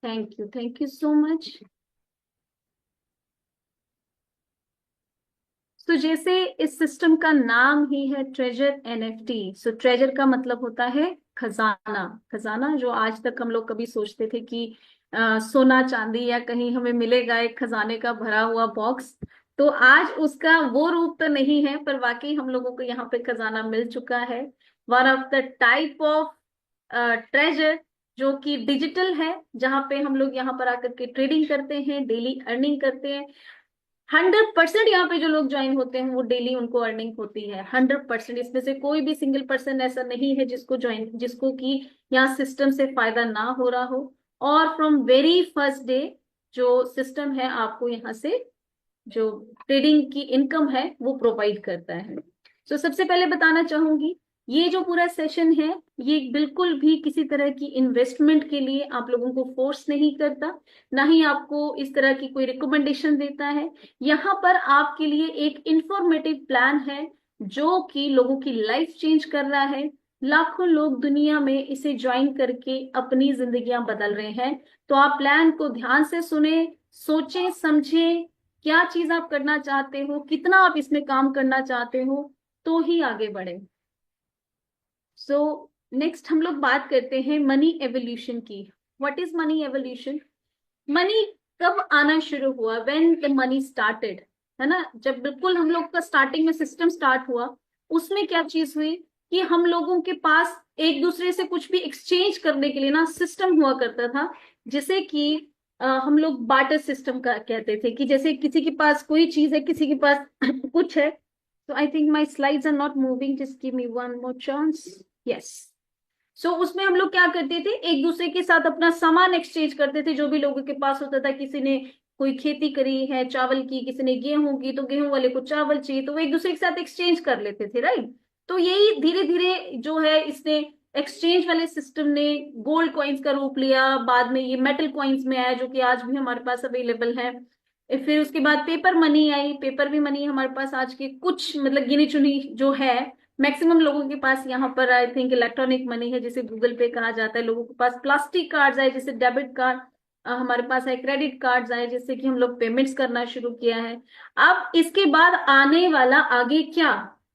Thank you so much. तो जैसे इस सिस्टम का नाम ही है ट्रेजर एनएफटी। सो ट्रेजर का मतलब होता है खजाना। खजाना जो आज तक हम लोग कभी सोचते थे कि सोना चांदी या कहीं हमें मिलेगा एक खजाने का भरा हुआ बॉक्स। तो आज उसका वो रूप तो नहीं है, पर वाकई हम लोगों को यहाँ पे खजाना मिल चुका है। One of the type of treasure जो कि डिजिटल है, जहाँ पे हम लोग यहाँ पर आकर के ट्रेडिंग करते हैं, डेली अर्निंग करते हैं। 100% यहाँ पे जो लोग ज्वाइन होते हैं वो डेली उनको अर्निंग होती है 100%। इसमें से कोई भी सिंगल पर्सन ऐसा नहीं है जिसको कि यहाँ सिस्टम से फायदा ना हो रहा हो। और फ्रॉम वेरी फर्स्ट डे जो सिस्टम है आपको यहाँ से जो ट्रेडिंग की इनकम है वो प्रोवाइड करता है। तो सबसे पहले बताना चाहूंगी, ये जो पूरा सेशन है ये बिल्कुल भी किसी तरह की इन्वेस्टमेंट के लिए आप लोगों को फोर्स नहीं करता, ना ही आपको इस तरह की कोई रिकमेंडेशन देता है। यहाँ पर आपके लिए एक इंफॉर्मेटिव प्लान है जो कि लोगों की लाइफ चेंज कर रहा है। लाखों लोग दुनिया में इसे ज्वाइन करके अपनी जिंदगियां बदल रहे हैं। तो आप प्लान को ध्यान से सुने, सोचें समझें, क्या चीज आप करना चाहते हो, कितना आप इसमें काम करना चाहते हो, तो ही आगे बढ़े। सो नेक्स्ट हम लोग बात करते हैं मनी एवोल्यूशन की। What is money evolution? Money कब आना शुरू हुआ? व्हेन द मनी स्टार्टेड, है ना। जब बिल्कुल हम लोग का स्टार्टिंग में सिस्टम स्टार्ट हुआ, उसमें क्या चीज हुई कि हम लोगों के पास एक दूसरे से कुछ भी एक्सचेंज करने के लिए ना सिस्टम हुआ करता था। जैसे कि हम लोग बार्टर सिस्टम का कहते थे कि जैसे किसी के पास कोई चीज है, किसी के पास कुछ है। तो I think my slides are not moving, just give me one more chance. Yes. So उसमें हम लोग क्या करते थे, एक दूसरे के साथ अपना सामान एक्सचेंज करते थे जो भी लोगों के पास होता था। किसी ने कोई खेती करी है चावल की, किसी ने गेहूं की, तो गेहूं वाले को चावल चाहिए तो वो एक दूसरे के साथ एक्सचेंज कर लेते थे, राइट। तो यही धीरे धीरे जो है इसने एक्सचेंज वाले सिस्टम ने गोल्ड कॉइन्स का रूप लिया। बाद में ये मेटल कॉइन्स में आया जो कि आज भी हमारे पास अवेलेबल है। फिर उसके बाद पेपर मनी आई। पेपर भी मनी हमारे पास आज के कुछ मतलब गिनी चुनी जो है, मैक्सिमम लोगों के पास यहाँ पर आई थिंक इलेक्ट्रॉनिक मनी है जिसे गूगल पे कहा जाता है। लोगों के पास प्लास्टिक कार्ड्स आए जैसे डेबिट कार्ड, हमारे पास है क्रेडिट कार्ड्स आए जिससे कि हम लोग पेमेंट्स करना शुरू किया है। अब इसके बाद आने वाला आगे क्या?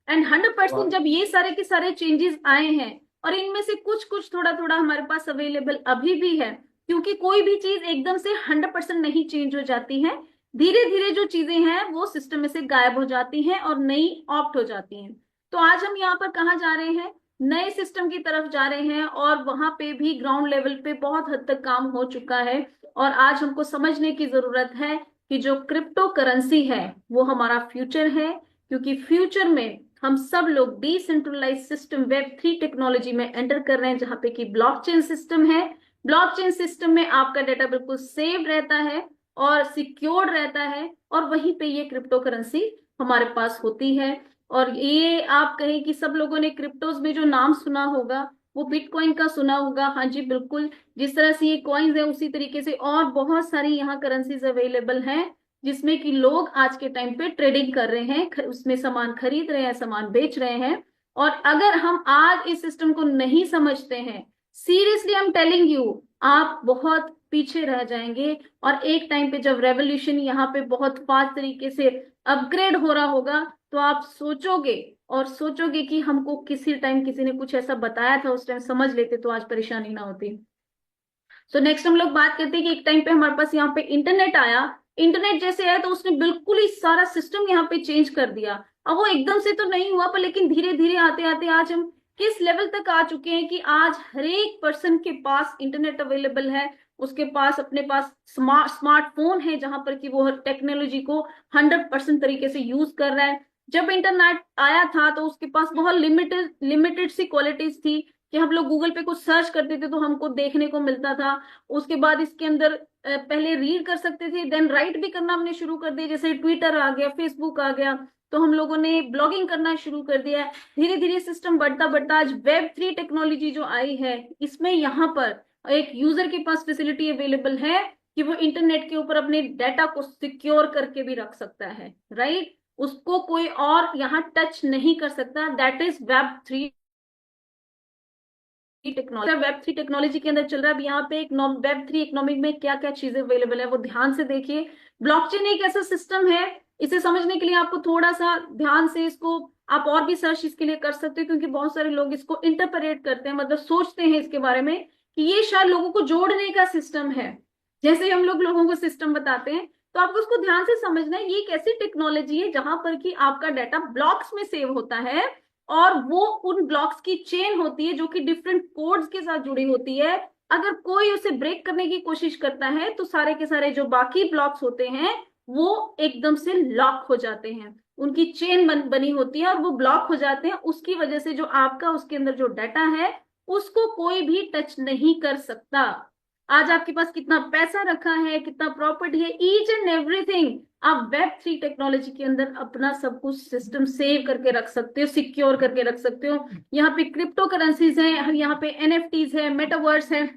एंड 100% जब ये सारे के सारे चेंजेस आए हैं, और इनमें से कुछ कुछ थोड़ा थोड़ा हमारे पास अवेलेबल अभी भी है, क्योंकि कोई भी चीज एकदम से 100% नहीं चेंज हो जाती है। धीरे धीरे जो चीजें हैं वो सिस्टम में से गायब हो जाती हैं और नई ऑप्ट हो जाती हैं। तो आज हम यहाँ पर कहाँ जा रहे हैं? नए सिस्टम की तरफ जा रहे हैं, और वहां पे भी ग्राउंड लेवल पे बहुत हद तक काम हो चुका है। और आज हमको समझने की जरूरत है कि जो क्रिप्टो करेंसी है वो हमारा फ्यूचर है, क्योंकि फ्यूचर में हम सब लोग डिसेंट्रलाइज सिस्टम वेब 3 टेक्नोलॉजी में एंटर कर रहे हैं, जहां पे कि ब्लॉकचेन सिस्टम है। ब्लॉकचेन सिस्टम में आपका डेटा बिल्कुल सेव रहता है और सिक्योर्ड रहता है, और वहीं पे ये क्रिप्टो करेंसी हमारे पास होती है। और ये आप कहें कि सब लोगों ने क्रिप्टोज में जो नाम सुना होगा वो बिटकॉइन का सुना होगा। हाँ जी बिल्कुल, जिस तरह से ये कॉइन्स है उसी तरीके से और बहुत सारी यहाँ करेंसीज अवेलेबल हैं जिसमें कि लोग आज के टाइम पे ट्रेडिंग कर रहे हैं, उसमें सामान खरीद रहे हैं, सामान बेच रहे हैं। और अगर हम आज इस सिस्टम को नहीं समझते हैं, seriously I am telling you, आप बहुत पीछे रह जाएंगे। और एक टाइम पे जब रेवोल्यूशन यहाँ पे बहुत फास्ट तरीके से अपग्रेड हो रहा होगा, तो आप सोचोगे और सोचोगे कि हमको किसी टाइम किसी ने कुछ ऐसा बताया था, उस टाइम समझ लेते तो आज परेशानी ना होती। सो नेक्स्ट हम लोग बात करते हैं कि एक टाइम पे हमारे पास यहाँ पे इंटरनेट आया। इंटरनेट जैसे आया तो उसने बिल्कुल ही सारा सिस्टम यहाँ पे चेंज कर दिया। अब वो एकदम से तो नहीं हुआ, पर लेकिन धीरे धीरे आते आते आज हम किस लेवल तक आ चुके हैं कि आज हर एक पर्सन के पास इंटरनेट अवेलेबल है। उसके पास अपने पास स्मार्टफोन है जहां पर कि वो हर टेक्नोलॉजी को 100% तरीके से यूज कर रहा है। जब इंटरनेट आया था तो उसके पास बहुत लिमिटेड लिमिटेड सी क्वालिटीज थी कि हम लोग गूगल पे कुछ सर्च करते थे तो हमको देखने को मिलता था। उसके बाद इसके अंदर पहले रीड कर सकते थे, देन राइट भी करना हमने शुरू कर दिया, जैसे ट्विटर आ गया, फेसबुक आ गया, तो हम लोगों ने ब्लॉगिंग करना शुरू कर दिया है। धीरे धीरे सिस्टम बढ़ता बढ़ता आज वेब 3 टेक्नोलॉजी जो आई है, इसमें यहाँ पर एक यूजर के पास फैसिलिटी अवेलेबल है कि वो इंटरनेट के ऊपर अपने डाटा को सिक्योर करके भी रख सकता है, राइट। उसको कोई और यहाँ टच नहीं कर सकता, that is web 3 technology, web three technology के अंदर चल रहा है। अब यहाँ पे एक वेब थ्री इकोनॉमिक में क्या क्या चीजें अवेलेबल है वो ध्यान से देखिए। ब्लॉकचेन एक ऐसा सिस्टम है, इसे समझने के लिए आपको थोड़ा सा ध्यान से इसको आप और भी सर्च इसके लिए कर सकते हो, क्योंकि बहुत सारे लोग इसको इंटरप्रेट करते हैं, मतलब सोचते हैं इसके बारे में कि ये शायद लोगों को जोड़ने का सिस्टम है, जैसे हम लोग लोगों को सिस्टम बताते हैं। तो आपको उसको ध्यान से समझना है, ये एक ऐसी टेक्नोलॉजी है जहां पर कि आपका डाटा ब्लॉक्स में सेव होता है, और वो उन ब्लॉक्स की चेन होती है जो कि डिफरेंट कोड्स के साथ जुड़ी होती है। अगर कोई उसे ब्रेक करने की कोशिश करता है तो सारे के सारे जो बाकी ब्लॉक्स होते हैं वो एकदम से लॉक हो जाते हैं, उनकी चेन बनी होती है और वो ब्लॉक हो जाते हैं। उसकी वजह से जो आपका उसके अंदर जो डाटा है उसको कोई भी टच नहीं कर सकता। आज आपके पास कितना पैसा रखा है, कितना प्रॉपर्टी है, ईच एंड एवरीथिंग आप वेब थ्री टेक्नोलॉजी के अंदर अपना सब कुछ सिस्टम सेव करके रख सकते हो, सिक्योर करके रख सकते हो। यहाँ पे क्रिप्टो करेंसीज है, यहाँ पे एनएफटीज है, मेटावर्स है,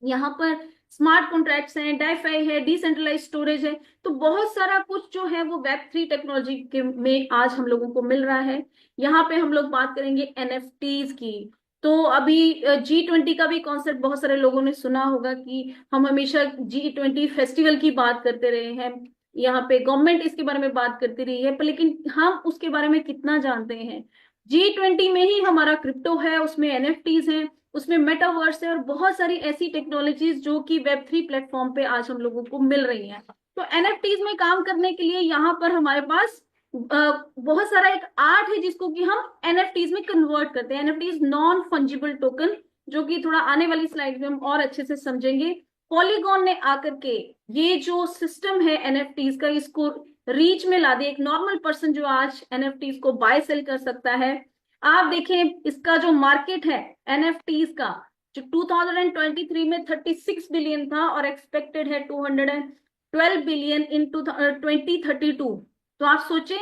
यहाँ पर स्मार्ट कॉन्ट्रैक्ट्स हैं, डाईफाई है, डिसेंट्रलाइज स्टोरेज है। तो बहुत सारा कुछ जो है वो वेब थ्री टेक्नोलॉजी के में आज हम लोगों को मिल रहा है। यहाँ पे हम लोग बात करेंगे एनएफटीज की। तो अभी G20 का भी कॉन्सेप्ट बहुत सारे लोगों ने सुना होगा कि हम हमेशा G20 फेस्टिवल की बात करते रहे हैं, यहाँ पे गवर्नमेंट इसके बारे में बात करती रही है, पर लेकिन हम उसके बारे में कितना जानते हैं। G20 में ही हमारा क्रिप्टो है, उसमें एनएफटीज हैं, उसमें मेटावर्स है, और बहुत सारी ऐसी टेक्नोलॉजीज जो कि वेब थ्री प्लेटफॉर्म पे आज हम लोगों को मिल रही हैं। तो एनएफटीज में काम करने के लिए यहाँ पर हमारे पास बहुत सारा एक आर्ट है जिसको कि हम एनएफटीज में कन्वर्ट करते हैं। एनएफटीज नॉन फंजिबल टोकन, जो कि थोड़ा आने वाली स्लाइड में हम और अच्छे से समझेंगे। पॉलीगॉन ने आकर के ये जो सिस्टम है एनएफटीज का, इसको रीच में ला दिया। एक नॉर्मल पर्सन जो आज एनएफटीज को बाय सेल कर सकता है। आप देखें इसका जो मार्केट है एनएफटीज का, जो 2023 में 36 बिलियन था और एक्सपेक्टेड है 212 बिलियन इन 2032। तो आप सोचें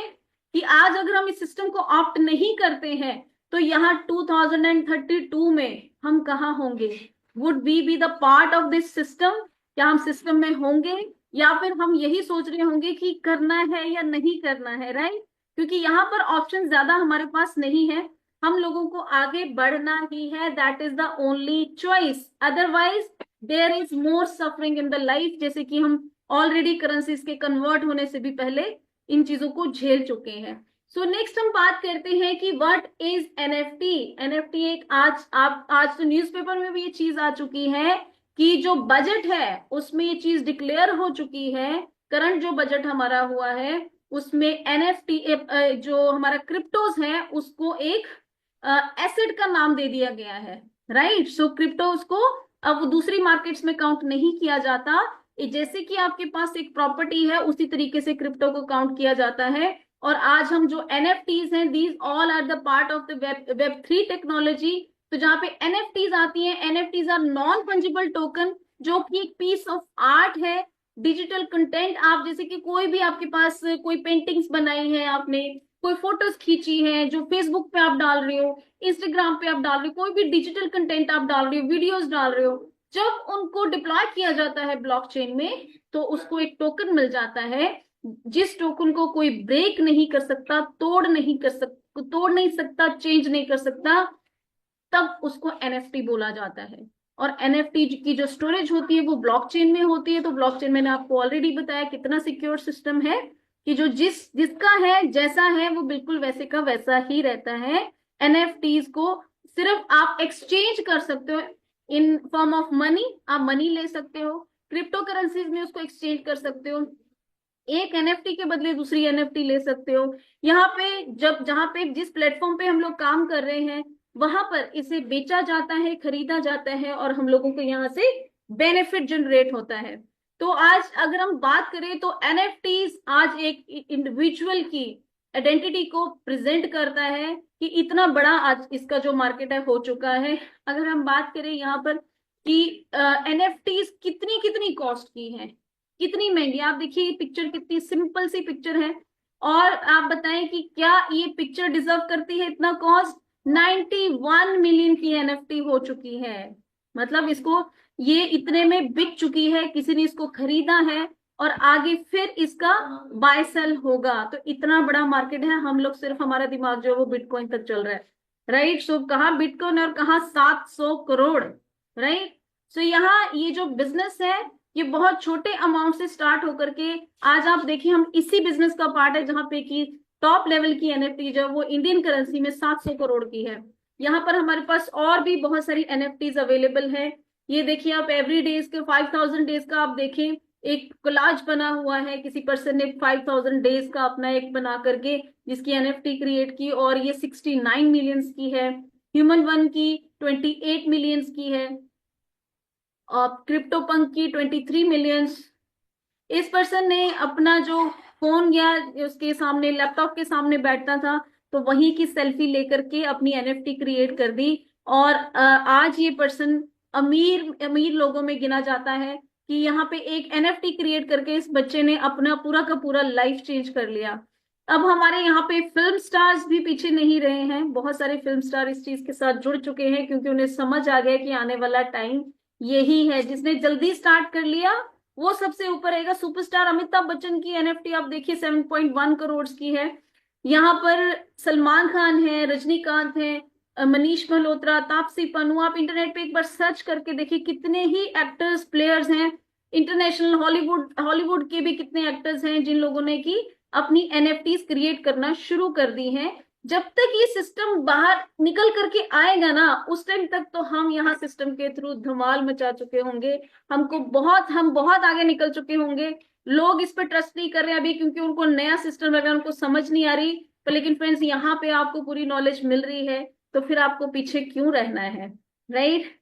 कि आज अगर हम इस सिस्टम को ऑप्ट नहीं करते हैं तो यहाँ 2032 में हम कहाँ होंगे? Would we be the part of this system? क्या हम सिस्टम में होंगे, या फिर हम यही सोच रहे होंगे कि करना है या नहीं करना है, राइट? क्योंकि यहाँ पर ऑप्शन ज्यादा हमारे पास नहीं है, हम लोगों को आगे बढ़ना ही है, that is the only choice. Otherwise there is more suffering in the life, जैसे कि हम ऑलरेडी करेंसीज के कन्वर्ट होने से भी पहले इन चीजों को झेल चुके हैं। सो नेक्स्ट हम बात करते हैं कि व्हाट इज एनएफटी। एनएफटी एक आज तो न्यूज़पेपर में भी ये चीज आ चुकी है कि जो बजट है उसमें ये चीज डिक्लेयर हो चुकी है। करंट जो बजट हमारा हुआ है उसमें एनएफटी जो हमारा क्रिप्टोज है उसको एक एसेट का नाम दे दिया गया है, राइट? सो क्रिप्टोज को अब दूसरी मार्केट्स में काउंट नहीं किया जाता। जैसे कि आपके पास एक प्रॉपर्टी है उसी तरीके से क्रिप्टो को काउंट किया जाता है। और आज हम जो एनएफटीज हैं, these all are the part of the web three technology. तो जहां पे एनएफटीज आती हैं, NFTs are non fungible token, जो कि एक पीस ऑफ आर्ट है, डिजिटल कंटेंट। आप जैसे कि कोई भी आपके पास कोई पेंटिंग्स बनाई है आपने, कोई फोटोज खींची है जो फेसबुक पे आप डाल रहे हो, इंस्टाग्राम पे आप डाल रहे हो, कोई भी डिजिटल कंटेंट आप डाल रहे हो, वीडियोस डाल रहे हो, जब उनको डिप्लॉय किया जाता है ब्लॉकचेन में तो उसको एक टोकन मिल जाता है, जिस टोकन को कोई ब्रेक नहीं कर सकता, तोड़ नहीं सकता, चेंज नहीं कर सकता, तब उसको एनएफटी बोला जाता है। और एनएफटी की जो स्टोरेज होती है वो ब्लॉकचेन में होती है। तो ब्लॉकचेन मैंने आपको ऑलरेडी बताया कितना सिक्योर सिस्टम है कि जो जिसका है जैसा है वो बिल्कुल वैसे का वैसा ही रहता है। एनएफटीज को सिर्फ आप एक्सचेंज कर सकते हो इन फॉर्म ऑफ मनी, आप मनी ले सकते हो, क्रिप्टो करेंसीज में उसको एक्सचेंज कर सकते हो, एक एनएफटी के बदले दूसरी एनएफटी ले सकते हो। यहाँ पे जहां पे जिस प्लेटफॉर्म पे हम लोग काम कर रहे हैं वहां पर इसे बेचा जाता है, खरीदा जाता है, और हम लोगों को यहाँ से बेनिफिट जनरेट होता है। तो आज अगर हम बात करें तो एनएफटीज आज एक इंडिविजुअल की आइडेंटिटी को प्रेजेंट करता है कि इतना बड़ा आज इसका जो मार्केट है हो चुका है। अगर हम बात करें यहाँ पर कि एनएफटीज कितनी कितनी कॉस्ट की है, कितनी महंगी, आप देखिए पिक्चर कितनी सिंपल सी पिक्चर है, और आप बताएं कि क्या ये पिक्चर डिजर्व करती है इतना कॉस्ट? 91 मिलियन की एनएफटी हो चुकी है, मतलब इसको ये इतने में बिक चुकी है, किसी ने इसको खरीदा है और आगे फिर इसका बाय सेल होगा। तो इतना बड़ा मार्केट है, हम लोग सिर्फ हमारा दिमाग जो है वो बिटकॉइन तक चल रहा है, राइट। सो कहाँ बिटकॉइन और कहाँ 700 करोड़, राइट। सो यहाँ ये जो बिजनेस है ये बहुत छोटे अमाउंट से स्टार्ट होकर के आज आप देखिए हम इसी बिजनेस का पार्ट है जहां पे कि टॉप लेवल की एनएफटी जो है वो इंडियन करेंसी में 700 करोड़ की है। यहाँ पर हमारे पास और भी बहुत सारी एनएफटीज अवेलेबल है। ये देखिए आप एवरी डेज के 5000 डेज का आप देखें एक कोलाज बना हुआ है, किसी पर्सन ने 5000 डेज का अपना एक बना करके जिसकी एनएफटी क्रिएट की और ये 69 मिलियंस की है। ह्यूमन वन की 28 मिलियंस की है और क्रिप्टो पंक की 23 मिलियंस। इस पर्सन ने अपना जो फोन या उसके सामने लैपटॉप के सामने बैठता था तो वहीं की सेल्फी लेकर के अपनी एनएफटी क्रिएट कर दी और आज ये पर्सन अमीर अमीर लोगों में गिना जाता है कि यहाँ पे एक एनएफटी क्रिएट करके इस बच्चे ने अपना पूरा का पूरा लाइफ चेंज कर लिया। अब हमारे यहाँ पे फिल्म स्टार्स भी पीछे नहीं रहे हैं, बहुत सारे फिल्म स्टार इस चीज के साथ जुड़ चुके हैं क्योंकि उन्हें समझ आ गया कि आने वाला टाइम यही है। जिसने जल्दी स्टार्ट कर लिया वो सबसे ऊपर रहेगा। सुपरस्टार अमिताभ बच्चन की एनएफटी आप देखिए 7.1 करोड़ की है। यहाँ पर सलमान खान है, रजनीकांत है, मनीष मल्होत्रा, तापसी पन्नू, आप इंटरनेट पे एक बार सर्च करके देखिए कितने ही एक्टर्स प्लेयर्स हैं। इंटरनेशनल हॉलीवुड हॉलीवुड के भी कितने एक्टर्स हैं जिन लोगों ने की अपनी एनएफटीज क्रिएट करना शुरू कर दी हैं। जब तक ये सिस्टम बाहर निकल करके आएगा ना उस टाइम तक तो हम यहाँ सिस्टम के थ्रू धमाल मचा चुके होंगे। हम बहुत आगे निकल चुके होंगे। लोग इस पर ट्रस्ट नहीं कर रहे अभी क्योंकि उनको नया सिस्टम लग रहा है, उनको समझ नहीं आ रही। पर लेकिन फ्रेंड्स यहाँ पे आपको पूरी नॉलेज मिल रही है तो फिर आपको पीछे क्यों रहना है, right.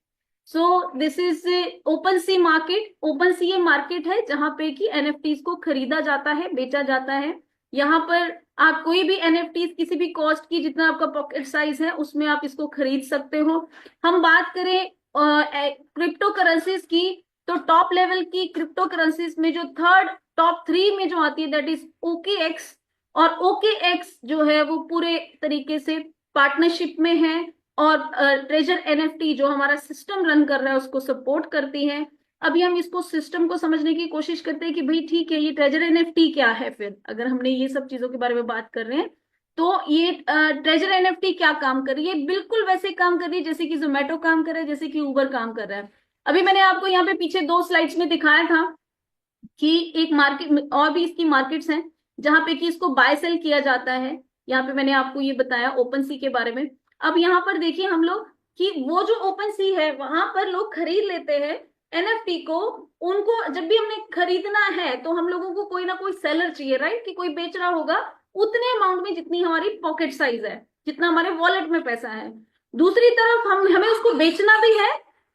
So this is OpenSea market. OpenSea ये मार्केट है जहां पे कि एनएफटीज को खरीदा जाता है, बेचा जाता है। यहाँ पर आप कोई भी एनएफटीज किसी भी कॉस्ट की जितना आपका पॉकेट साइज है उसमें आप इसको खरीद सकते हो। हम बात करें क्रिप्टो करेंसीज की तो टॉप लेवल की क्रिप्टो करेंसीज में जो थर्ड टॉप 3 में जो आती है दैट इज OKX। और OKX जो है वो पूरे तरीके से पार्टनरशिप में है और ट्रेजर एनएफटी जो हमारा सिस्टम रन कर रहा है उसको सपोर्ट करती है। अभी हम इसको सिस्टम को समझने की कोशिश करते हैं कि भाई ठीक है ये ट्रेजर एनएफटी क्या है। फिर अगर हमने ये सब चीजों के बारे में बात कर रहे हैं तो ये ट्रेजर एनएफटी क्या काम कर रही है, बिल्कुल वैसे काम कर रही है जैसे कि जोमेटो काम कर रहा है, जैसे कि उबर काम कर रहा है। अभी मैंने आपको यहाँ पे पीछे 2 स्लाइड्स में दिखाया था कि एक मार्केट और भी इसकी मार्केट्स हैं जहां पे कि इसको बाय सेल किया जाता है। यहाँ पे मैंने आपको ये बताया ओपन सी के बारे में। अब यहाँ पर देखिए हम लोग कि वो जो ओपन सी है वहां पर लोग खरीद लेते हैं एनएफटी को। उनको जब भी हमने खरीदना है तो हम लोगों को कोई ना कोई सेलर चाहिए, राइट, कि कोई बेच रहा होगा उतने अमाउंट में जितनी हमारी पॉकेट साइज है, जितना हमारे वॉलेट में पैसा है। दूसरी तरफ हमें उसको बेचना भी है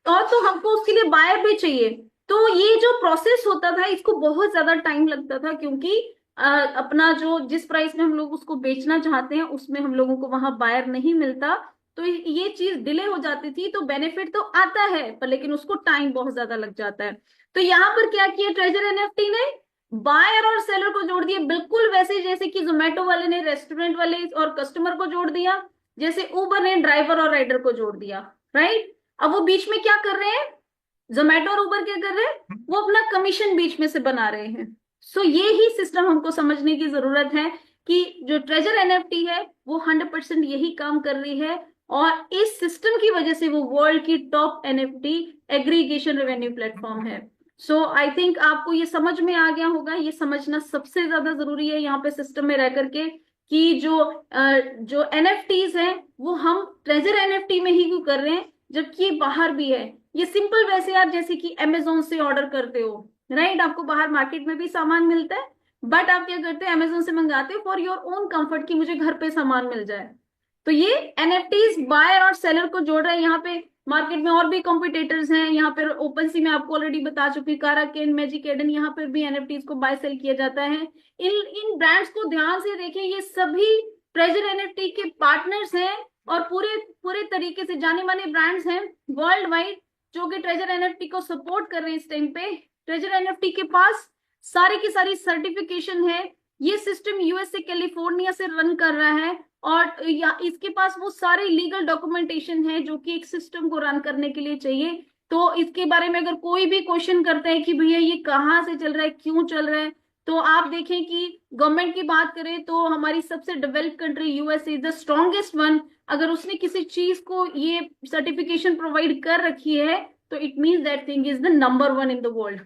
और तो हमको उसके लिए बायर भी चाहिए। तो ये जो प्रोसेस होता था इसको बहुत ज्यादा टाइम लगता था क्योंकि अपना जो जिस प्राइस में हम लोग उसको बेचना चाहते हैं उसमें हम लोगों को वहां बायर नहीं मिलता तो ये चीज डिले हो जाती थी। तो बेनिफिट तो आता है पर लेकिन उसको टाइम बहुत ज्यादा लग जाता है। तो यहाँ पर क्या किया ट्रेजर एनएफटी ने, बायर और सेलर को जोड़ दिया बिल्कुल वैसे जैसे कि जोमेटो वाले ने रेस्टोरेंट वाले और कस्टमर को जोड़ दिया, जैसे उबर ने ड्राइवर और राइडर को जोड़ दिया, राइट। अब वो बीच में क्या कर रहे हैं, जोमेटो और उबर क्या कर रहे हैं, वो अपना कमीशन बीच में से बना रहे हैं। सो ये ही सिस्टम हमको समझने की जरूरत है कि जो ट्रेजर एनएफटी है वो 100% यही काम कर रही है और इस सिस्टम की वजह से वो वर्ल्ड की top NFT aggregation revenue platform है। सो आई थिंक आपको ये समझ में आ गया होगा। ये समझना सबसे ज्यादा जरूरी है यहाँ पे सिस्टम में रह करके कि जो एनएफटीज है वो हम ट्रेजर एनएफटी में ही क्यों कर रहे हैं जबकि ये बाहर भी है। ये सिंपल वैसे आप जैसे कि अमेजोन से ऑर्डर करते हो, राइट, आपको बाहर मार्केट में भी सामान मिलता है बट आप क्या करते हैं अमेजोन से मंगाते हो फॉर योर ओन कंफर्ट कि मुझे घर पे सामान मिल जाए। तो ये एनएफटीज बायर और सेलर को जोड़ रहा है। यहाँ पे मार्केट में और भी कॉम्पिटिटर्स हैं। यहाँ पर ओपन सी में आपको ऑलरेडी बता चुकी, काराकेन, मैजिक एडन, यहाँ पर भी एनएफटीज को बाय सेल किया जाता है। इन ब्रांड्स को ध्यान से देखें, ये सभी ट्रेजर एनएफटी के पार्टनर्स हैं और पूरे पूरे तरीके से जाने माने ब्रांड्स हैं वर्ल्ड वाइड जो कि ट्रेजर एनएफटी को सपोर्ट कर रहे हैं। इस टाइम पे ट्रेजर एनएफटी के पास सारी की सारी सर्टिफिकेशन है। ये सिस्टम यूएस से कैलिफोर्निया से रन कर रहा है और इसके पास वो सारे लीगल डॉक्यूमेंटेशन है जो कि एक सिस्टम को रन करने के लिए चाहिए। तो इसके बारे में अगर कोई भी क्वेश्चन करता है कि भैया ये कहाँ से चल रहा है, क्यों चल रहा है, तो आप देखें कि गवर्नमेंट की बात करें तो हमारी सबसे developed country US is the strongest one. अगर उसने किसी चीज को ये सर्टिफिकेशन प्रोवाइड कर रखी है तो it means that thing is the number one in the world.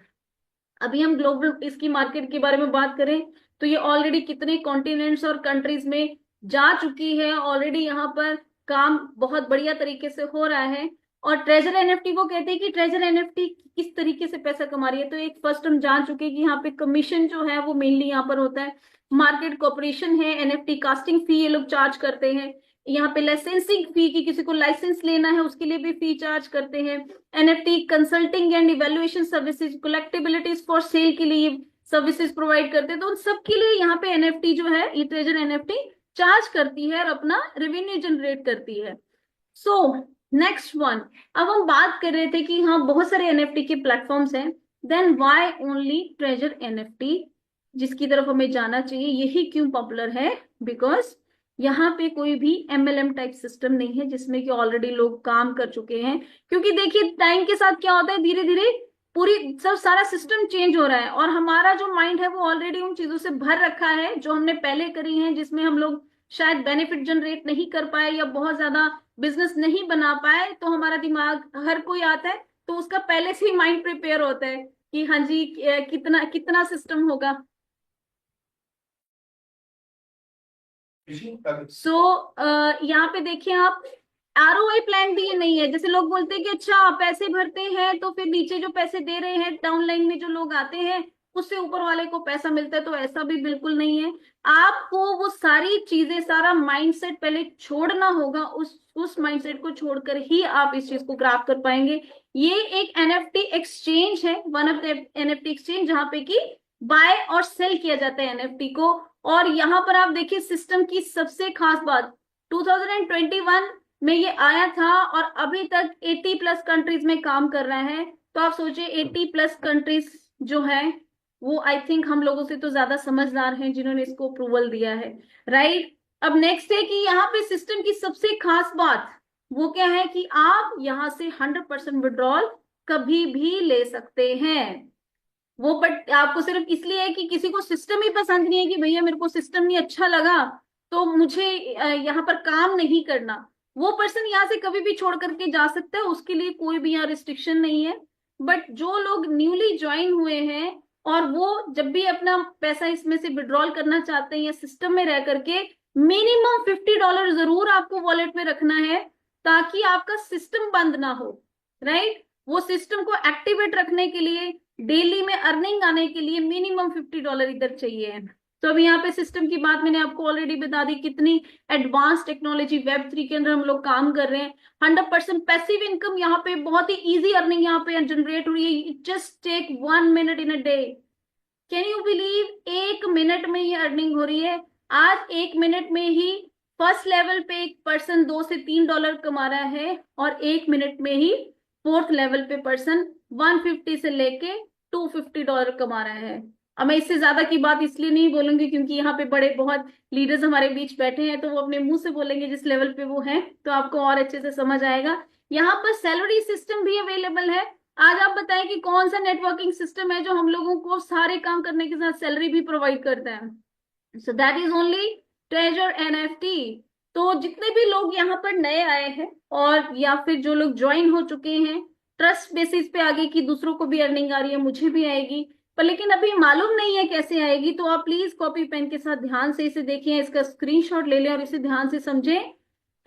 अभी हम ग्लोबल इसकी मार्केट के बारे में बात करें तो ये ऑलरेडी कितने कॉन्टिनेंट्स और कंट्रीज में जा चुकी है, ऑलरेडी यहाँ पर काम बहुत बढ़िया तरीके से हो रहा है। और ट्रेजर एनएफटी वो कहते हैं कि ट्रेजर एनएफटी किस तरीके से पैसा कमा रही है, तो एक फर्स्ट हम जान चुके हैं कि यहाँ पे कमीशन जो है वो मेनली यहाँ पर होता है। मार्केट कॉपरेशन है, एनएफटी कास्टिंग फी ये लोग चार्ज करते हैं। यहाँ पे लाइसेंसिंग फी की किसी को लाइसेंस लेना है उसके लिए भी फी चार्ज करते हैं। NFT consulting and evaluation services, collectibilities for sale के लिए सर्विसेज प्रोवाइड करते हैं। तो उन सबके लिए यहाँ पे एनएफटी जो है ये ट्रेजर एनएफटी चार्ज करती है और अपना रेवेन्यू जनरेट करती है। सो नेक्स्ट वन, अब हम बात कर रहे थे कि हाँ बहुत सारे एनएफटी के प्लेटफॉर्म्स हैं, then why only treasure NFT, जिसकी तरफ हमें जाना चाहिए। यही क्यों पॉपुलर है, बिकॉज यहाँ पे कोई भी एमएलएम टाइप सिस्टम नहीं है जिसमें कि ऑलरेडी लोग काम कर चुके हैं। क्योंकि देखिए टाइम के साथ क्या होता है, धीरे धीरे पूरी सब सारा सिस्टम चेंज हो रहा है और हमारा जो माइंड है वो ऑलरेडी उन चीजों से भर रखा है जो हमने पहले करी है, जिसमें हम लोग शायद बेनिफिट जनरेट नहीं कर पाए या बहुत ज्यादा बिजनेस नहीं बना पाए। तो हमारा दिमाग, हर कोई आता है तो उसका पहले से ही माइंड प्रिपेयर होता है कि हाँ जी कितना कितना सिस्टम होगा। यहाँ पे देखिए आप, आरओआई प्लान भी ये नहीं है। जैसे लोग बोलते हैं कि अच्छा पैसे भरते हैं तो फिर नीचे जो पैसे दे रहे हैं डाउनलाइन में जो लोग आते हैं उससे ऊपर वाले को पैसा मिलता है, तो ऐसा भी बिल्कुल नहीं है। आपको वो सारी चीजें, सारा माइंडसेट पहले छोड़ना होगा। उस माइंडसेट को छोड़कर ही आप इस चीज को ग्रैब कर पाएंगे। ये एक एनएफटी एक्सचेंज है, one of the NFT exchange, जहां पे कि बाय और सेल किया जाता है एनएफटी को। और यहाँ पर आप देखिए सिस्टम की सबसे खास बात, 2021 में ये आया था और अभी तक 80 प्लस कंट्रीज में काम कर रहा है। तो आप सोचिए 80 प्लस कंट्रीज जो है वो आई थिंक हम लोगों से तो ज्यादा समझदार हैं जिन्होंने इसको अप्रूवल दिया है, राइट। अब नेक्स्ट है कि यहाँ पे सिस्टम की सबसे खास बात वो क्या है कि आप यहाँ से 100% विड्रॉल कभी भी ले सकते हैं। वो बट आपको सिर्फ इसलिए है कि किसी को सिस्टम ही पसंद नहीं है कि भैया मेरे को सिस्टम नहीं अच्छा लगा तो मुझे यहाँ पर काम नहीं करना, वो पर्सन यहाँ से कभी भी छोड़ करके जा सकता है, उसके लिए कोई भी यहाँ रिस्ट्रिक्शन नहीं है। बट जो लोग न्यूली ज्वाइन हुए हैं और वो जब भी अपना पैसा इसमें से विड्रॉल करना चाहते हैं या सिस्टम में रह करके, मिनिमम $50 जरूर आपको वॉलेट में रखना है ताकि आपका सिस्टम बंद ना हो, राइट। वो सिस्टम को एक्टिवेट रखने के लिए, डेली में अर्निंग आने के लिए मिनिमम $50 इधर चाहिए। तो अभी यहाँ पे सिस्टम की बात मैंने आपको ऑलरेडी बता दी, कितनी एडवांस टेक्नोलॉजी वेब 3 के अंदर हम लोग काम कर रहे हैं। 100% पैसिव इनकम यहाँ पे, बहुत ही इजी अर्निंग यहाँ पे जनरेट हो रही है। Just take 1 minute in a day. Can you believe, 1 minute में ये अर्निंग हो रही है। आज 1 मिनट में ही फर्स्ट लेवल पे एक पर्सन $2 से $3 कमा रहा है और 1 मिनट में ही फोर्थ लेवल पे पर्सन 150 से लेके $250 कमा रहा है। अब मैं इससे ज्यादा की बात इसलिए नहीं बोलूंगी क्योंकि यहाँ पे बड़े बहुत लीडर्स हमारे बीच बैठे हैं तो वो अपने मुंह से बोलेंगे जिस लेवल पे वो हैं, तो आपको और अच्छे से समझ आएगा। यहाँ पर सैलरी सिस्टम भी अवेलेबल है। आज आप बताएं कि कौन सा नेटवर्किंग सिस्टम है जो हम लोगों को सारे काम करने के साथ सैलरी भी प्रोवाइड करता है। So that is only treasure NFT. तो जितने भी लोग यहाँ पर नए आए हैं और या फिर जो लोग ज्वाइन हो चुके हैं, ट्रस्ट बेसिस पे आगे की दूसरों को भी अर्निंग आ रही है, मुझे भी आएगी, पर लेकिन अभी मालूम नहीं है कैसे आएगी। तो आप प्लीज कॉपी पेन के साथ ध्यान से इसे देखिए, इसका स्क्रीनशॉट ले लें और इसे ध्यान से समझें।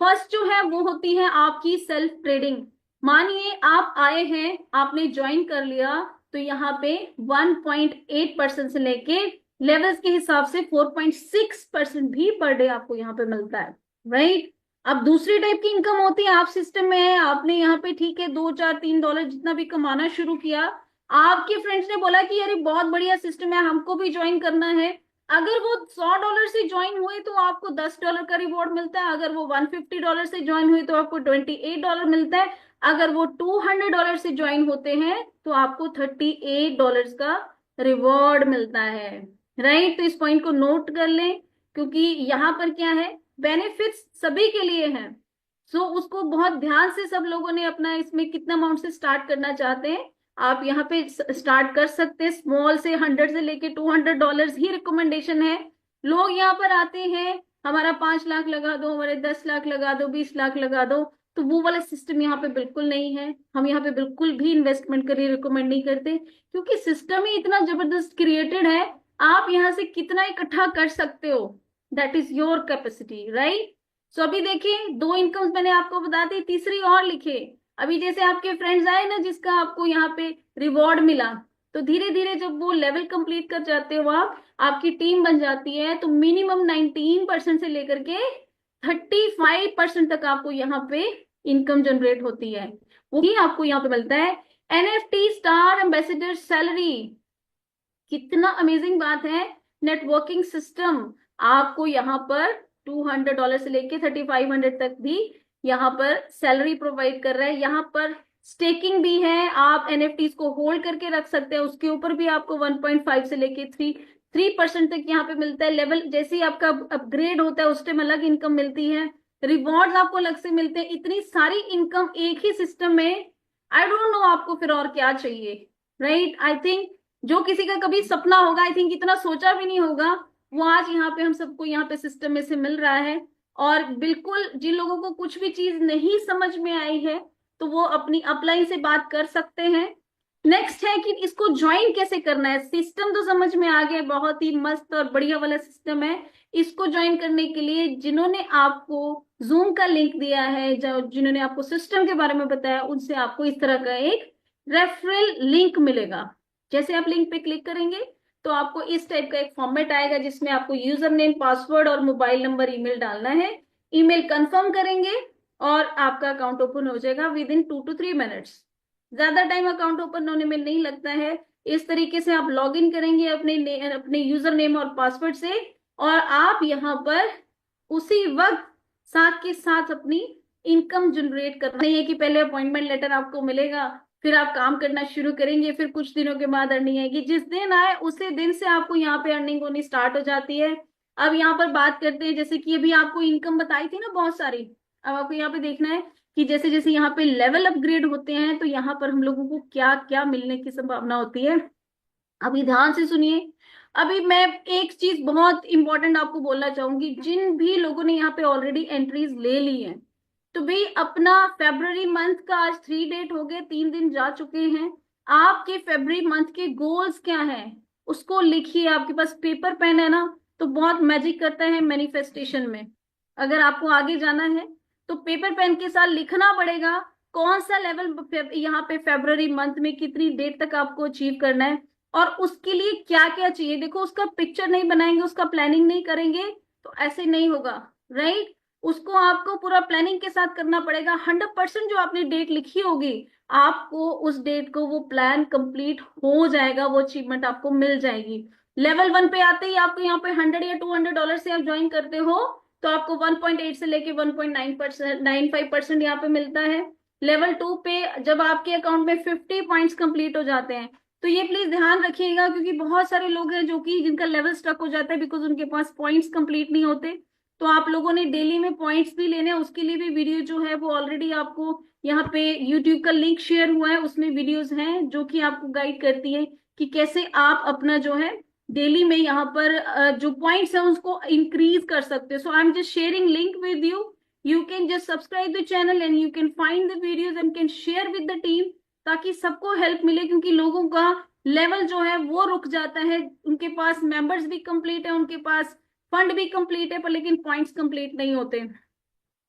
फर्स्ट जो है वो होती है आपकी सेल्फ ट्रेडिंग। मानिए आप आए हैं, आपने ज्वाइन कर लिया, तो यहाँ पे 1.8% से लेके लेवल्स के हिसाब से 4.6% भी पर डे आपको यहाँ पे मिलता है, राइट। अब दूसरी टाइप की इनकम होती है, आप सिस्टम में है, आपने यहाँ पे ठीक है $2 4 $3 जितना भी कमाना शुरू किया, आपके फ्रेंड्स ने बोला कि यार बहुत बढ़िया सिस्टम है, हमको भी ज्वाइन करना है। अगर वो $100 से ज्वाइन हुए तो आपको $10 का रिवॉर्ड मिलता है। अगर वो $150 से ज्वाइन हुए तो आपको $28 मिलता है। अगर वो $200 से ज्वाइन होते हैं तो आपको $38 का रिवॉर्ड मिलता है, राइट। तो इस पॉइंट को नोट कर लें क्योंकि यहाँ पर क्या है, बेनिफिट्स सभी के लिए हैं। सो उसको बहुत ध्यान से सब लोगों ने अपना इसमें कितना अमाउंट से स्टार्ट करना चाहते हैं आप यहाँ पे स्टार्ट कर सकते हैं स्मॉल से, 100 से लेके $200 ही रिकमेंडेशन है। लोग यहाँ पर आते हैं, हमारा 5 लाख लगा दो, हमारे 10 लाख लगा दो, 20 लाख लगा दो, तो वो वाला सिस्टम यहाँ पे बिल्कुल नहीं है। हम यहाँ पे बिल्कुल भी इन्वेस्टमेंट करिए रिकमेंड नहीं करते, क्योंकि सिस्टम ही इतना जबरदस्त क्रिएटेड है। आप यहाँ से कितना इकट्ठा कर सकते हो, that is your capacity, right. So अभी देखिए, 2 इनकम्स मैंने आपको बता दी, तीसरी और लिखे। अभी जैसे आपके फ्रेंड्स आए ना, जिसका आपको यहाँ पे रिवॉर्ड मिला, तो धीरे धीरे जब वो लेवल कंप्लीट कर जाते हो आप, आपकी टीम बन जाती है, तो मिनिमम 19% से लेकर के 35% तक आपको यहाँ पे इनकम जनरेट होती है, वो भी आपको यहाँ पे मिलता है। एनएफटी स्टार एम्बेसडर सैलरी, कितना अमेजिंग बात है। नेटवर्किंग सिस्टम आपको यहाँ पर $200 से लेके 3500 तक भी यहाँ पर सैलरी प्रोवाइड कर रहा है। यहाँ पर स्टेकिंग भी है, आप एनएफटीज को होल्ड करके रख सकते हैं, उसके ऊपर भी आपको 1.5 से लेके 3% तक यहाँ पे मिलता है। लेवल जैसे ही आपका अपग्रेड होता है उस टाइम अलग इनकम मिलती है, रिवॉर्ड्स आपको अलग से मिलते हैं। इतनी सारी इनकम एक ही सिस्टम में, आई डोंट नो आपको फिर और क्या चाहिए, राइट। आई थिंक जो किसी का कभी सपना होगा, आई थिंक इतना सोचा भी नहीं होगा, वो आज यहाँ पे हम सबको यहाँ पे सिस्टम में से मिल रहा है। और बिल्कुल जिन लोगों को कुछ भी चीज नहीं समझ में आई है, तो वो अपनी अपलाइन से बात कर सकते हैं। नेक्स्ट है कि इसको ज्वाइन कैसे करना है। सिस्टम तो समझ में आ गया, बहुत ही मस्त और बढ़िया वाला सिस्टम है। इसको ज्वाइन करने के लिए जिन्होंने आपको जूम का लिंक दिया है, जिन्होंने आपको सिस्टम के बारे में बताया, उनसे आपको इस तरह का एक रेफरल लिंक मिलेगा। जैसे आप लिंक पे क्लिक करेंगे तो आपको इस टाइप का एक फॉर्मेट आएगा, जिसमें आपको यूजर नेम, पासवर्ड और मोबाइल नंबर, ईमेल डालना है। ईमेल कंफर्म करेंगे और आपका अकाउंट ओपन हो जाएगा विद इन 2 to 3 मिनट्स। ज्यादा टाइम अकाउंट ओपन होने में नहीं लगता है। इस तरीके से आप लॉग इन करेंगे अपने यूजर नेम और पासवर्ड से, और आप यहाँ पर उसी वक्त साथ के साथ अपनी इनकम जनरेट करना। नहीं है कि पहले अपॉइंटमेंट लेटर आपको मिलेगा, फिर आप काम करना शुरू करेंगे, फिर कुछ दिनों के बाद अर्निंग आएगी। जिस दिन आए उसी दिन से आपको यहाँ पे अर्निंग होनी स्टार्ट हो जाती है। अब यहाँ पर बात करते हैं, जैसे कि अभी आपको इनकम बताई थी ना बहुत सारी, अब आपको यहाँ पे देखना है कि जैसे जैसे यहाँ पे लेवल अपग्रेड होते हैं, तो यहाँ पर हम लोगों को क्या क्या मिलने की संभावना होती है। अभी ध्यान से सुनिए। अभी मैं एक चीज बहुत इंपॉर्टेंट आपको बोलना चाहूंगी, जिन भी लोगों ने यहाँ पे ऑलरेडी एंट्रीज ले ली है, तो भाई अपना फेब्रुवरी मंथ का आज 3 डेट हो गए, 3 दिन जा चुके हैं। आपके फेब्रुवरी मंथ के गोल्स क्या हैं उसको लिखिए। आपके पास पेपर पेन है ना, तो बहुत मैजिक करता है मैनिफेस्टेशन में। अगर आपको आगे जाना है तो पेपर पेन के साथ लिखना पड़ेगा कौन सा लेवल यहाँ पे फेब्रुवरी मंथ में कितनी डेट तक आपको अचीव करना है, और उसके लिए क्या क्या चाहिए। देखो, उसका पिक्चर नहीं बनाएंगे, उसका प्लानिंग नहीं करेंगे तो ऐसे नहीं होगा, राइट। उसको आपको पूरा प्लानिंग के साथ करना पड़ेगा। 100% जो आपने डेट लिखी होगी, आपको उस डेट को वो प्लान कंप्लीट हो जाएगा, वो अचीवमेंट आपको मिल जाएगी। लेवल 1 पे आते ही आपको यहाँ पे 100 या $200 से आप ज्वाइन करते हो, तो आपको 1.8 से लेके 1.95% यहाँ पे मिलता है। लेवल 2 पे जब आपके अकाउंट में 50 पॉइंट्स कंप्लीट हो जाते हैं, तो ये प्लीज ध्यान रखिएगा, क्योंकि बहुत सारे लोग हैं जो कि जिनका लेवल स्टक हो जाता है बिकॉज उनके पास पॉइंट्स कंप्लीट नहीं होते। तो आप लोगों ने डेली में पॉइंट्स भी लेने हैं, उसके लिए भी वीडियो जो है वो ऑलरेडी आपको यहाँ पे यूट्यूब का लिंक शेयर हुआ है, उसमें वीडियोस हैं जो कि आपको गाइड करती है कि कैसे आप अपना जो है डेली में यहाँ पर जो पॉइंट्स है उसको इंक्रीज कर सकते हो। So I am just sharing link with you, you can just subscribe the channel and you can find the videos and can share with the team, ताकि सबको हेल्प मिले। क्योंकि लोगों का लेवल जो है वो रुक जाता है, उनके पास मेंबर्स भी कंप्लीट है, उनके पास फंड भी कंप्लीट है, पर लेकिन पॉइंट्स कंप्लीट नहीं होते।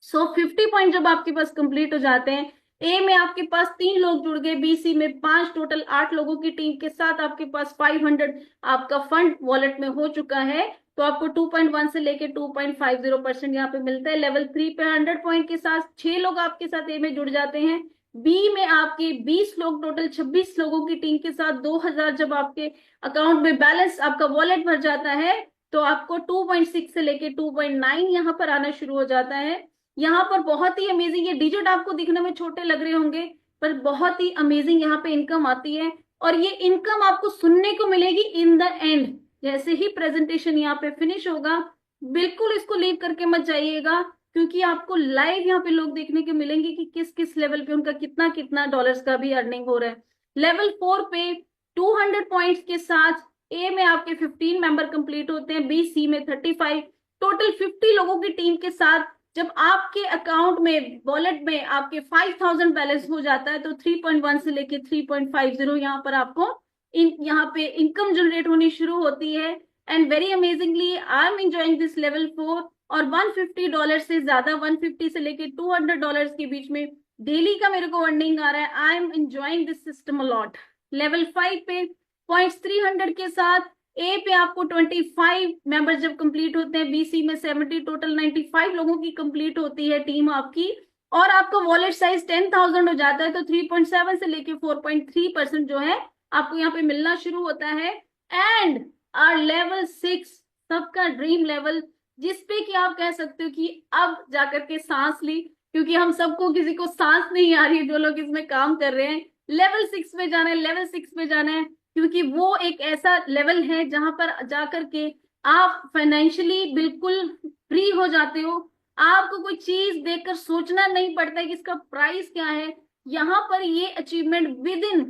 सो 50 पॉइंट जब आपके पास कंप्लीट हो जाते हैं, ए में आपके पास 3 लोग जुड़ गए, बी सी में 5, टोटल 8 लोगों की टीम के साथ आपके पास 500 आपका फंड वॉलेट में हो चुका है, तो आपको 2.1 से लेके 2.50% यहाँ पे मिलता है। लेवल 3 पे 100 पॉइंट के साथ 6 लोग आपके साथ ए में जुड़ जाते हैं। बी में आपके 20 लोग, टोटल 26 लोगों की टीम के साथ 2000 जब आपके अकाउंट में बैलेंस आपका वॉलेट भर जाता है, तो आपको 2.6 से लेके 2.9 यहाँ पर आना शुरू हो जाता है। यहाँ पर बहुत ही अमेजिंग, ये डिजिट आपको दिखने में छोटे लग रहे होंगे, पर बहुत ही अमेजिंग यहाँ पे इनकम आती है। और ये इनकम आपको सुनने को मिलेगी इन द एंड, जैसे ही प्रेजेंटेशन यहाँ पे फिनिश होगा। बिल्कुल इसको लीव करके मत जाइएगा, क्योंकि आपको लाइव यहाँ पे लोग देखने को मिलेंगे कि किस किस लेवल पे उनका कितना कितना डॉलर्स का भी अर्निंग हो रहा है। लेवल 4 पे 200 पॉइंट्स के साथ ए में आपके 15 मेंबर कंप्लीट होते हैं, बी सी में 35, टोटल 50 लोगों की टीम के साथ जब आपके अकाउंट में वॉलेट में आपके 5000 बैलेंस हो जाता है तो 3.1 से लेके 3.50 यहाँ पर आपको यहाँ पे इनकम जनरेट होनी शुरू होती है। And very amazingly I am enjoying this level 4, और $150 से ज्यादा, 150 से लेके $200 के बीच में डेली का मेरे को अर्निंग आ रहा है। I am enjoying this system a lot. Level 5 पे पॉइंट्स 300 के साथ ए पे आपको 25 मेंबर्स जब कंप्लीट होते हैं, बीसी में 70, टोटल 95 लोगों की कंप्लीट होती है टीम आपकी, और आपका वॉलेट साइज 10,000 हो जाता है तो 3.7 से लेके 4.3% जो है आपको यहाँ पे मिलना शुरू होता है। एंड आर लेवल 6 सबका ड्रीम लेवल, जिसपे कि आप कह सकते हो कि अब जाकर के सांस ली, क्योंकि हम सबको किसी को सांस नहीं आ रही है जो लोग इसमें काम कर रहे हैं। लेवल 6 में जाना है, लेवल 6 में जाना है, क्योंकि वो एक ऐसा लेवल है जहां पर जाकर के आप फाइनेंशियली बिल्कुल फ्री हो जाते हो। आपको कोई चीज देखकर सोचना नहीं पड़ता है कि इसका प्राइस क्या है। यहाँ पर ये achievement with in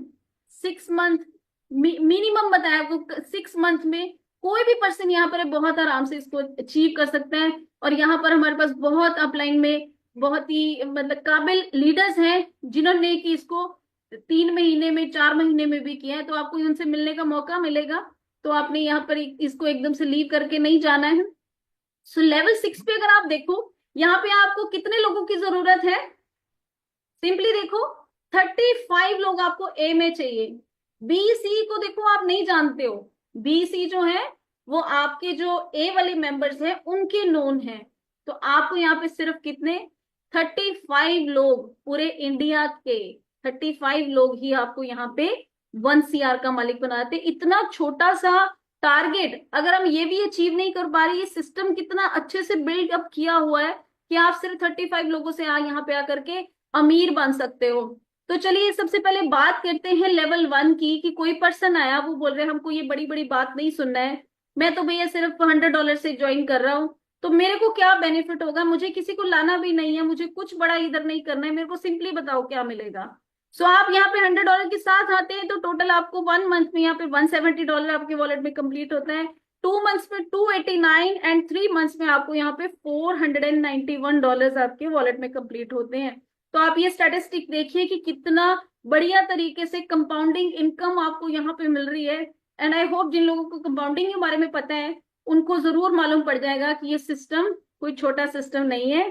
6 month, minimum बताया आपको 6 मंथ में कोई भी पर्सन यहाँ पर बहुत आराम से इसको अचीव कर सकते हैं। और यहाँ पर हमारे पास बहुत अपलाइन में बहुत ही मतलब काबिल लीडर्स हैं जिन्होंने कि इसको 3 महीने में, 4 महीने में भी किया है, तो आपको उनसे मिलने का मौका मिलेगा। तो आपने यहाँ पर इसको एकदम से लीव करके नहीं जाना है। सो लेवल 6 पे अगर आप देखो, यहाँ पे आपको कितने लोगों की जरूरत है, सिंपली देखो 35 लोग आपको ए में चाहिए। बी सी को देखो आप नहीं जानते हो, बी सी जो है वो आपके जो ए वाले मेंबर्स हैं उनके नोन है। तो आपको यहाँ पे सिर्फ कितने 35 लोग, पूरे इंडिया के 35 लोग ही आपको यहाँ पे 1 CR का मालिक बनाते। इतना छोटा सा टारगेट अगर हम ये भी अचीव नहीं कर पा रहे, ये सिस्टम कितना अच्छे से बिल्ड अप किया हुआ है कि आप सिर्फ 35 लोगों से यहाँ पे आकर के अमीर बन सकते हो। तो चलिए सबसे पहले बात करते हैं लेवल 1 की, कि कोई पर्सन आया वो बोल रहे हैं हमको ये बड़ी बड़ी बात नहीं सुनना है, मैं तो भैया सिर्फ $100 से ज्वाइन कर रहा हूँ, तो मेरे को क्या बेनिफिट होगा, मुझे किसी को लाना भी नहीं है, मुझे कुछ बड़ा इधर नहीं करना है, मेरे को सिंपली बताओ क्या मिलेगा। सो आप यहाँ पे $100 के साथ आते हैं तो टोटल आपको 1 मंथ में यहाँ पे $170 आपके वॉलेट में कंप्लीट होता है, 2 मंथ्स में 289, एंड 3 मंथ्स में आपको यहाँ पे $491 आपके वॉलेट में कंप्लीट होते हैं। तो आप ये स्टैटिस्टिक देखिए कि कितना बढ़िया तरीके से कंपाउंडिंग इनकम आपको यहाँ पे मिल रही है। एंड आई होप जिन लोगों को कंपाउंडिंग के बारे में पता है उनको जरूर मालूम पड़ जाएगा कि ये सिस्टम कोई छोटा सिस्टम नहीं है।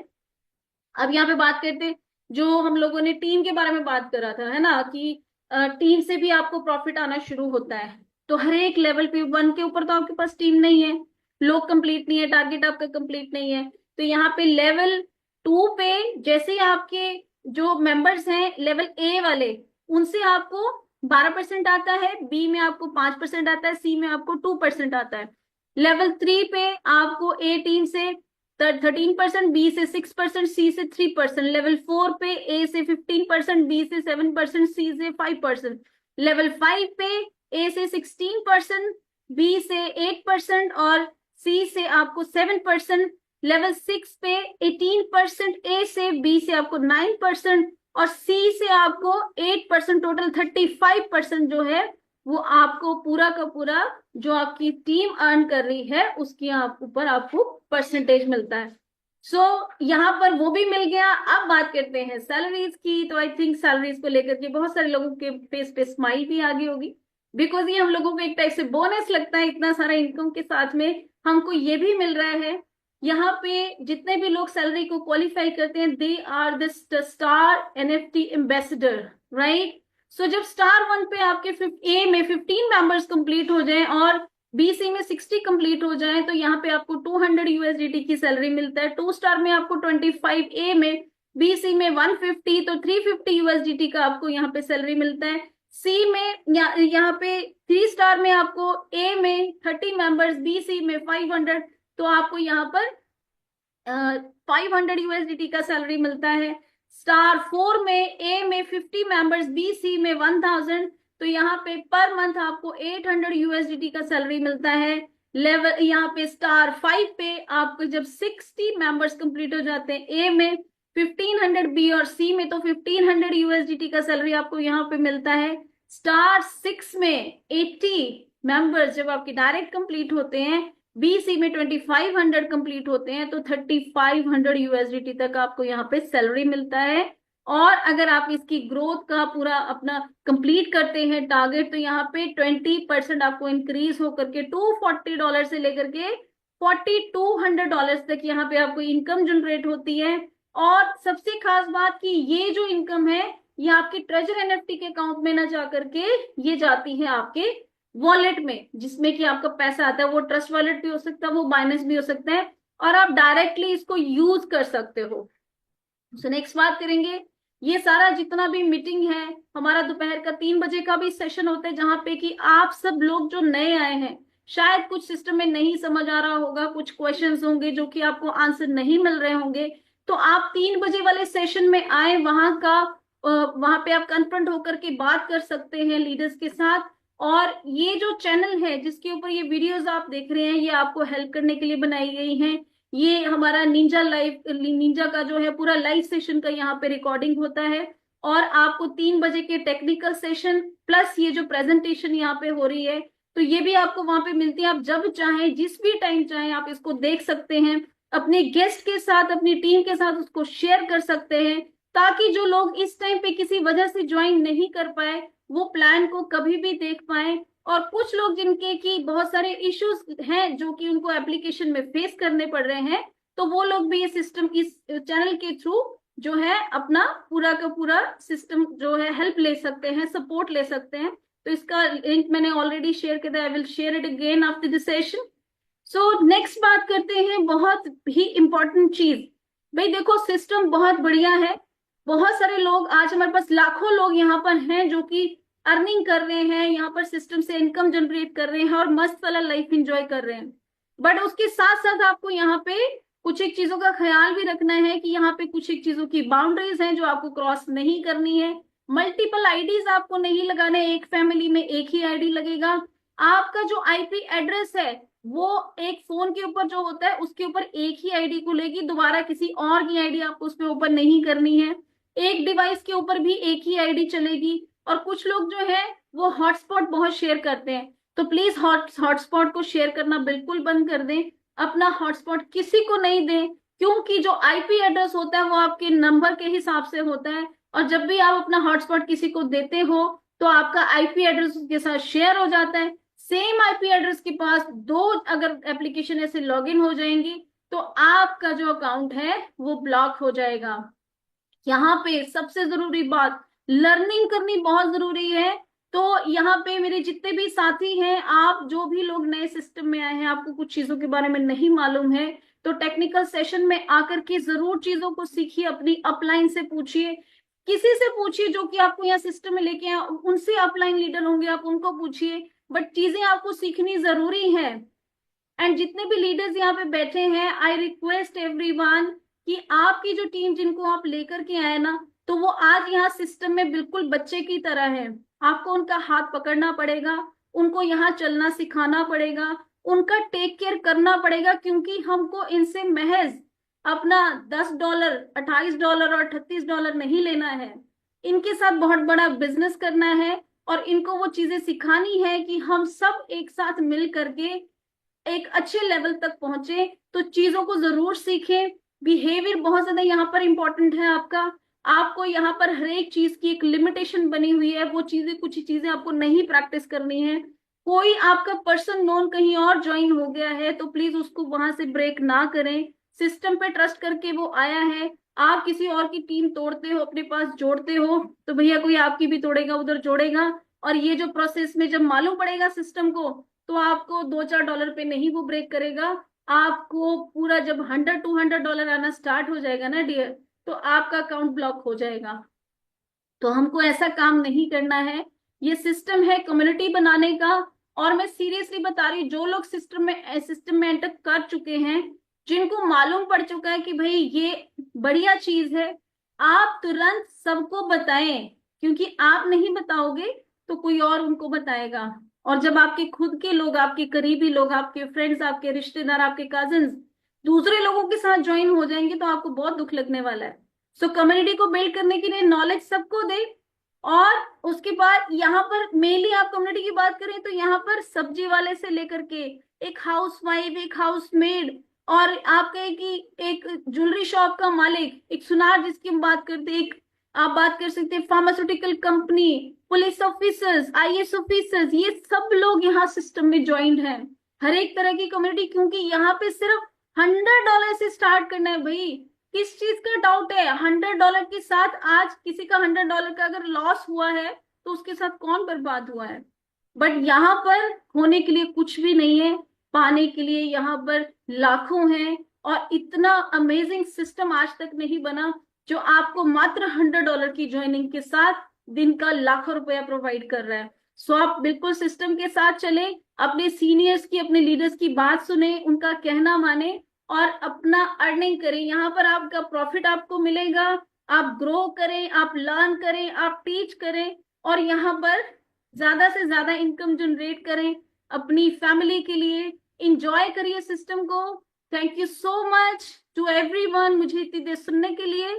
अब यहाँ पे बात करते हैं, जो हम लोगों ने टीम के बारे में बात करा था, है ना, कि टीम से भी आपको प्रॉफिट आना शुरू होता है। तो हर एक लेवल पे 1 के ऊपर तो आपके पास टीम नहीं है, लोग कंप्लीट नहीं है, टारगेट आपका कंप्लीट नहीं है, तो यहाँ पे लेवल 2 पे जैसे ही आपके जो मेंबर्स हैं लेवल ए वाले, उनसे आपको 12% आता है, बी में आपको 5% आता है, सी में आपको 2% आता है। लेवल 3 पे आपको ए टीम से 13%, बी से 6%, सी से 3%। लेवल 4 पे ए से 15%, बी से 7%, सी से 5%। लेवल 5 पे ए से 16%, बी से 8% और सी से आपको 7%। लेवल 6 पे 18%, ए से, बी से आपको 9% और सी से आपको 8%। टोटल 35% जो है वो आपको पूरा का पूरा जो आपकी टीम अर्न कर रही है उसकी ऊपर आपको परसेंटेज मिलता है। सो यहाँ पर वो भी मिल गया। अब बात करते हैं सैलरीज की। तो आई थिंक सैलरीज को लेकर के बहुत सारे लोगों के फेस पे स्माइल भी आ गई होगी, बिकॉज ये हम लोगों को एक टाइप से बोनस लगता है। इतना सारा इनकम के साथ में हमको ये भी मिल रहा है। यहाँ पे जितने भी लोग सैलरी को क्वालिफाई करते हैं, they are the star NFT ambassador, right. So जब स्टार 1 पे आपके ए में 15 मेंबर्स कंप्लीट हो जाएं और BC में 60 कंप्लीट हो जाएं, तो यहाँ पे आपको 200 USDT की सैलरी मिलता है। 2 स्टार में आपको 25, ए में, BC में 150, तो 350 USDT का आपको यहाँ पे सैलरी मिलता है। सी में यहाँ पे 3 स्टार में आपको ए में 30 मेंबर्स, BC में 500, तो आपको यहाँ पर 500 USDT का सैलरी मिलता है। स्टार 4 में ए में 50 मेंबर्स, BC में 1000, तो यहाँ पे पर मंथ आपको 800 USDT का सैलरी मिलता है। लेवल यहाँ पे स्टार 5 पे आपको जब 60 मेंबर्स कंप्लीट हो जाते हैं, ए में 1500, बी और सी में तो 1500 USDT का सैलरी आपको यहाँ पे मिलता है। स्टार 6 में 80 मेंबर्स जब आपके डायरेक्ट कंप्लीट होते हैं, BC में 2500 कंप्लीट होते हैं, तो 3500 USDT तक आपको यहाँ पे सैलरी मिलता है। और अगर आप इसकी ग्रोथ का पूरा अपना कंप्लीट करते हैं टारगेट, तो यहाँ पे 20% आपको इंक्रीज होकर के $240 से लेकर के $4200 तक यहाँ पे आपको इनकम जनरेट होती है। और सबसे खास बात कि ये जो इनकम है ये आपके ट्रेजर NFT के अकाउंट में ना जा करके ये जाती है आपके वॉलेट में, जिसमें कि आपका पैसा आता है। वो ट्रस्ट वॉलेट भी हो सकता है, वो बाइनेंस भी हो सकता है, और आप डायरेक्टली इसको यूज कर सकते हो। सो नेक्स्ट बात करेंगे, ये सारा जितना भी मीटिंग है हमारा दोपहर का 3 बजे का भी सेशन होता है, जहां पे कि आप सब लोग जो नए आए हैं, शायद कुछ सिस्टम में नहीं समझ आ रहा होगा, कुछ क्वेश्चंस होंगे जो कि आपको आंसर नहीं मिल रहे होंगे, तो आप 3 बजे वाले सेशन में आए, वहां पे आप कन्फ्रंट होकर के बात कर सकते हैं लीडर्स के साथ। और ये जो चैनल है जिसके ऊपर ये वीडियोस आप देख रहे हैं, ये आपको हेल्प करने के लिए बनाई गई हैं। ये हमारा निंजा का जो है पूरा लाइव सेशन का यहाँ पे रिकॉर्डिंग होता है, और आपको 3 बजे के टेक्निकल सेशन प्लस ये जो प्रेजेंटेशन यहाँ पे हो रही है, तो ये भी आपको वहां पे मिलती है। आप जब चाहें, जिस भी टाइम चाहें, आप इसको देख सकते हैं, अपने गेस्ट के साथ, अपनी टीम के साथ उसको शेयर कर सकते हैं, ताकि जो लोग इस टाइम पे किसी वजह से ज्वाइन नहीं कर पाए, वो प्लान को कभी भी देख पाए। और कुछ लोग जिनके की बहुत सारे इश्यूज हैं जो कि उनको एप्लीकेशन में फेस करने पड़ रहे हैं, तो वो लोग भी ये सिस्टम इस चैनल के थ्रू जो है अपना पूरा का पूरा सिस्टम जो है हेल्प ले सकते हैं, सपोर्ट ले सकते हैं। तो इसका लिंक मैंने ऑलरेडी शेयर किया था, I will share it again after this session. So next बात करते हैं, बहुत ही इंपॉर्टेंट चीज। भाई देखो, सिस्टम बहुत बढ़िया है, बहुत सारे लोग, आज हमारे पास लाखों लोग यहाँ पर हैं जो कि अर्निंग कर रहे हैं, यहाँ पर सिस्टम से इनकम जनरेट कर रहे हैं और मस्त वाला लाइफ एंजॉय कर रहे हैं। बट उसके साथ साथ आपको यहाँ पे कुछ एक चीजों का ख्याल भी रखना है कि यहाँ पे कुछ एक चीजों की बाउंड्रीज हैं जो आपको क्रॉस नहीं करनी है। मल्टीपल आईडीज आपको नहीं लगाने, एक फैमिली में एक ही आईडी लगेगा। आपका जो IP एड्रेस है वो एक फोन के ऊपर जो होता है उसके ऊपर एक ही आईडी को लेगी, दोबारा किसी और की आईडी आपको उस पर ओपन नहीं करनी है। एक डिवाइस के ऊपर भी एक ही आईडी चलेगी। और कुछ लोग जो है वो हॉटस्पॉट बहुत शेयर करते हैं, तो प्लीज हॉटस्पॉट को शेयर करना बिल्कुल बंद कर दें। अपना हॉटस्पॉट किसी को नहीं दें, क्योंकि जो IP एड्रेस होता है वो आपके नंबर के हिसाब से होता है, और जब भी आप अपना हॉटस्पॉट किसी को देते हो तो आपका IP एड्रेस उसके साथ शेयर हो जाता है। सेम IP एड्रेस के पास दो अगर एप्लीकेशन ऐसे लॉगिन हो जाएंगी तो आपका जो अकाउंट है वो ब्लॉक हो जाएगा। यहाँ पे सबसे जरूरी बात, लर्निंग करनी बहुत जरूरी है। तो यहाँ पे मेरे जितने भी साथी हैं, आप जो भी लोग नए सिस्टम में आए हैं, आपको कुछ चीजों के बारे में नहीं मालूम है, तो टेक्निकल सेशन में आकर के जरूर चीजों को सीखिए, अपनी अपलाइन से पूछिए, किसी से पूछिए जो कि आपको यहाँ सिस्टम में लेके आए, उनसे अपलाइन लीडर होंगे, आप उनको पूछिए। बट चीजें आपको सीखनी जरूरी है। एंड जितने भी लीडर्स यहाँ पे बैठे हैं, आई रिक्वेस्ट एवरीवन कि आपकी जो टीम जिनको आप लेकर के आए ना, तो वो आज यहाँ सिस्टम में बिल्कुल बच्चे की तरह है। आपको उनका हाथ पकड़ना पड़ेगा, उनको यहाँ चलना सिखाना पड़ेगा, उनका टेक केयर करना पड़ेगा, क्योंकि हमको इनसे महज अपना $10, $28 और $38 नहीं लेना है। इनके साथ बहुत बड़ा बिजनेस करना है, और इनको वो चीजें सिखानी है कि हम सब एक साथ मिल करके एक अच्छे लेवल तक पहुंचे। तो चीजों को जरूर सीखें। बिहेवियर बहुत ज्यादा यहाँ पर इंपॉर्टेंट है आपका। आपको यहाँ पर हर एक चीज की एक लिमिटेशन बनी हुई है, वो चीजें, कुछ चीजें आपको नहीं प्रैक्टिस करनी है। कोई आपका पर्सन नोन कहीं और ज्वाइन हो गया है तो प्लीज उसको वहां से ब्रेक ना करें। सिस्टम पे ट्रस्ट करके वो आया है, आप किसी और की टीम तोड़ते हो, अपने पास जोड़ते हो, तो भैया कोई आपकी भी तोड़ेगा, उधर जोड़ेगा। और ये जो प्रोसेस में जब मालूम पड़ेगा सिस्टम को, तो आपको $2-4 पे नहीं वो ब्रेक करेगा। आपको पूरा जब $100-200 आना स्टार्ट हो जाएगा ना डियर, तो आपका अकाउंट ब्लॉक हो जाएगा। तो हमको ऐसा काम नहीं करना है। ये सिस्टम है कम्युनिटी बनाने का। और मैं सीरियसली बता रही हूँ, जो लोग सिस्टम में एंटर कर चुके हैं, जिनको मालूम पड़ चुका है कि भाई ये बढ़िया चीज है, आप तुरंत सबको बताएं, क्योंकि आप नहीं बताओगे तो कोई और उनको बताएगा। और जब आपके खुद के लोग, आपके करीबी लोग, आपके फ्रेंड्स, आपके रिश्तेदार, आपके कजिन्स दूसरे लोगों के साथ ज्वाइन हो जाएंगे तो आपको बहुत दुख लगने वाला है। सो कम्युनिटी को बिल्ड करने के लिए नॉलेज सबको दे, और उसके बाद यहाँ पर मेनली आप कम्युनिटी की बात करें तो यहाँ पर सब्जी वाले से लेकर के एक हाउस वाइफ, एक हाउस मेड, और आप कहें कि एक ज्वेलरी शॉप का मालिक, एक सुनार जिसकी हम बात करते हैं, एक आप बात कर सकते हैं pharmaceutical company, police officers, IAS officers, ये सब लोग यहाँ सिस्टम में ज्वाइंट हैं। हर एक तरह की कम्युनिटी, क्योंकि यहाँ पे सिर्फ $100 से स्टार्ट करना है भाई। किस चीज का डाउट है? $100 के साथ आज किसी का $100 का अगर लॉस हुआ है तो उसके साथ कौन बर्बाद हुआ है? बट यहाँ पर होने के लिए कुछ भी नहीं है, पाने के लिए यहाँ पर लाखों हैं। और इतना अमेजिंग सिस्टम आज तक नहीं बना जो आपको मात्र $100 की ज्वाइनिंग के साथ दिन का लाखों रुपया प्रोवाइड कर रहा है। सो आप बिल्कुल सिस्टम के साथ चले, अपने सीनियर्स की, अपने लीडर्स की बात सुने, उनका कहना माने और अपना अर्निंग करें। यहाँ पर आपका प्रॉफिट आपको मिलेगा, आप ग्रो करें, आप लर्न करें, आप टीच करें, और यहाँ पर ज्यादा से ज्यादा इनकम जनरेट करें अपनी फैमिली के लिए। इंजॉय करिए सिस्टम को। Thank you so much to everyone मुझे इतनी देर सुनने के लिए।